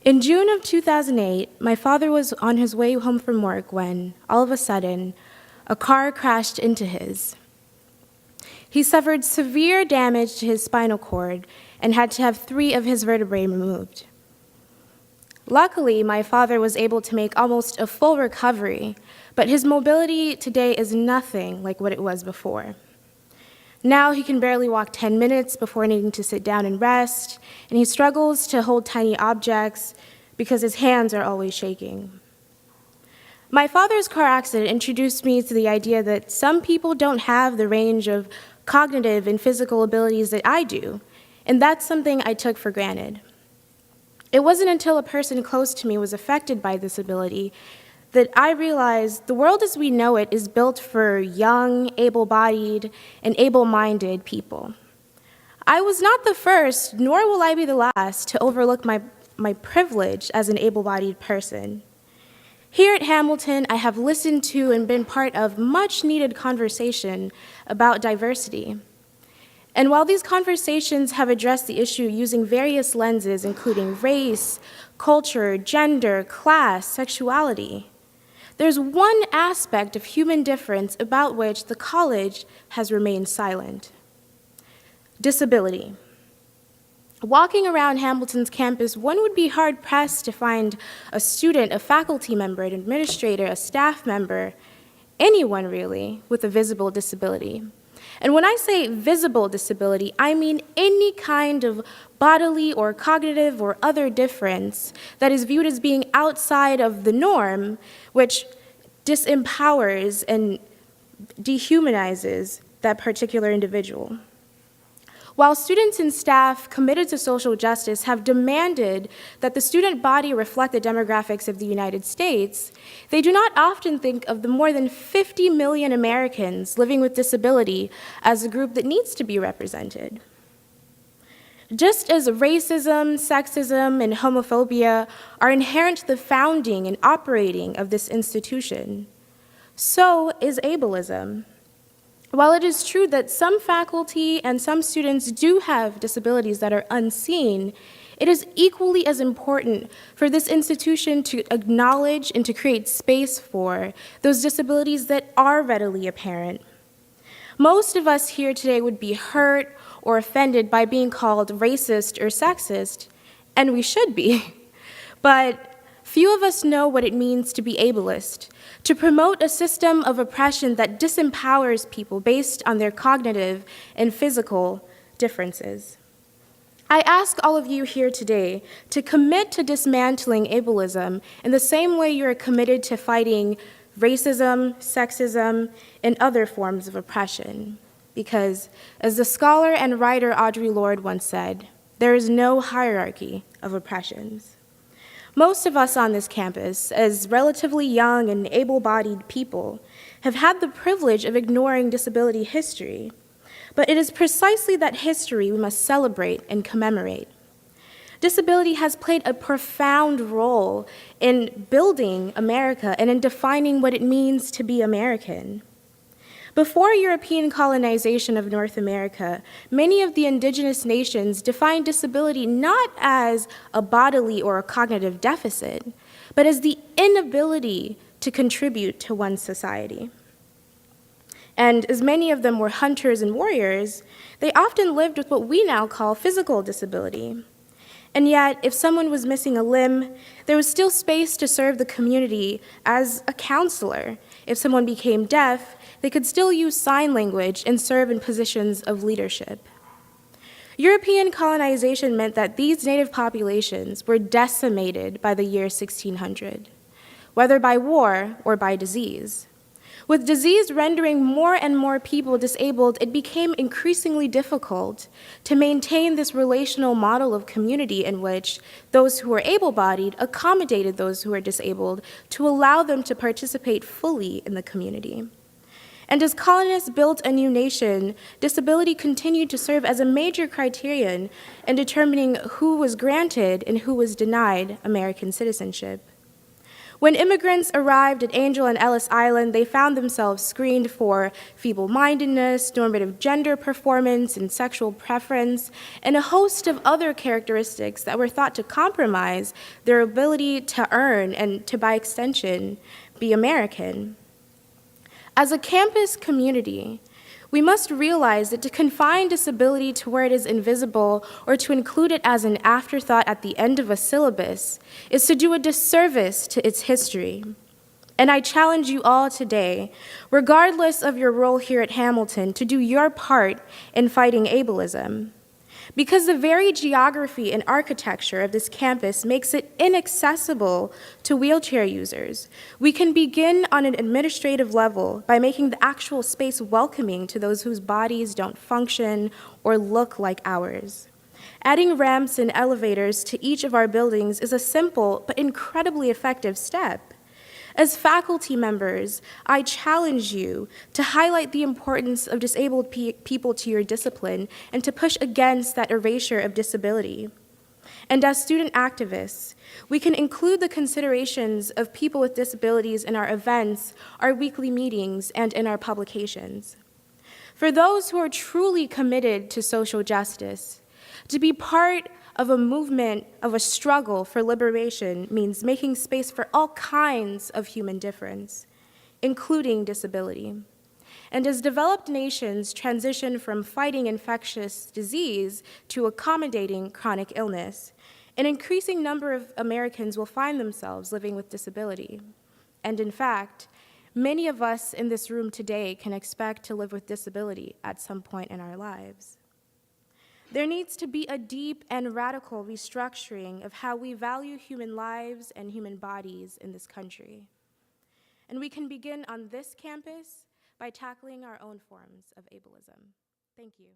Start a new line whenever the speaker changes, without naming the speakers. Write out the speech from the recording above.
In June of 2008, my father was on his way home from work when, all of a sudden, a car crashed into his. He suffered severe damage to his spinal cord and had to have 3 of his vertebrae removed. Luckily, my father was able to make almost a full recovery, but his mobility today is nothing like what it was before. Now he can barely walk 10 minutes before needing to sit down and rest, and he struggles to hold tiny objects because his hands are always shaking. My father's car accident introduced me to the idea that some people don't have the range of cognitive and physical abilities that I do, and that's something I took for granted. It wasn't until a person close to me was affected by this ability that I realized the world as we know it is built for young, able-bodied, and able-minded people. I was not the first, nor will I be the last, to overlook my privilege as an able-bodied person. Here at Hamilton, I have listened to and been part of much-needed conversation about diversity. And while these conversations have addressed the issue using various lenses, including race, culture, gender, class, sexuality, there's one aspect of human difference about which the college has remained silent: disability. Walking around Hamilton's campus, one would be hard-pressed to find a student, a faculty member, an administrator, a staff member, anyone really, with a visible disability. And when I say visible disability, I mean any kind of bodily or cognitive or other difference that is viewed as being outside of the norm, which disempowers and dehumanizes that particular individual. While students and staff committed to social justice have demanded that the student body reflect the demographics of the United States, they do not often think of the more than 50 million Americans living with disability as a group that needs to be represented. Just as racism, sexism, and homophobia are inherent to the founding and operating of this institution, so is ableism. While it is true that some faculty and some students do have disabilities that are unseen, it is equally as important for this institution to acknowledge and to create space for those disabilities that are readily apparent. Most of us here today would be hurt or offended by being called racist or sexist, and we should be. But few of us know what it means to be ableist, to promote a system of oppression that disempowers people based on their cognitive and physical differences. I ask all of you here today to commit to dismantling ableism in the same way you are committed to fighting racism, sexism, and other forms of oppression. Because, as the scholar and writer Audre Lorde once said, there is no hierarchy of oppressions. Most of us on this campus, as relatively young and able-bodied people, have had the privilege of ignoring disability history. But it is precisely that history we must celebrate and commemorate. Disability has played a profound role in building America and in defining what it means to be American. Before European colonization of North America, many of the indigenous nations defined disability not as a bodily or a cognitive deficit, but as the inability to contribute to one's society. And as many of them were hunters and warriors, they often lived with what we now call physical disability. And yet, if someone was missing a limb, there was still space to serve the community as a counselor. If someone became deaf, they could still use sign language and serve in positions of leadership. European colonization meant that these native populations were decimated by the year 1600, whether by war or by disease. With disease rendering more and more people disabled, it became increasingly difficult to maintain this relational model of community in which those who were able-bodied accommodated those who were disabled to allow them to participate fully in the community. And as colonists built a new nation, disability continued to serve as a major criterion in determining who was granted and who was denied American citizenship. When immigrants arrived at Angel and Ellis Island, they found themselves screened for feeble-mindedness, normative gender performance, and sexual preference, and a host of other characteristics that were thought to compromise their ability to earn and, to by extension, be American. As a campus community, we must realize that to confine disability to where it is invisible or to include it as an afterthought at the end of a syllabus is to do a disservice to its history. And I challenge you all today, regardless of your role here at Hamilton, to do your part in fighting ableism. Because the very geography and architecture of this campus makes it inaccessible to wheelchair users. We can begin on an administrative level by making the actual space welcoming to those whose bodies don't function or look like ours. Adding ramps and elevators to each of our buildings is a simple but incredibly effective step. As faculty members, I challenge you to highlight the importance of disabled people to your discipline and to push against that erasure of disability. And as student activists, we can include the considerations of people with disabilities in our events, our weekly meetings, and in our publications. For those who are truly committed to social justice, to be part of a movement, of a struggle for liberation means making space for all kinds of human difference, including disability. And as developed nations transition from fighting infectious disease to accommodating chronic illness, an increasing number of Americans will find themselves living with disability. And in fact, many of us in this room today can expect to live with disability at some point in our lives. There needs to be a deep and radical restructuring of how we value human lives and human bodies in this country. And we can begin on this campus by tackling our own forms of ableism. Thank you.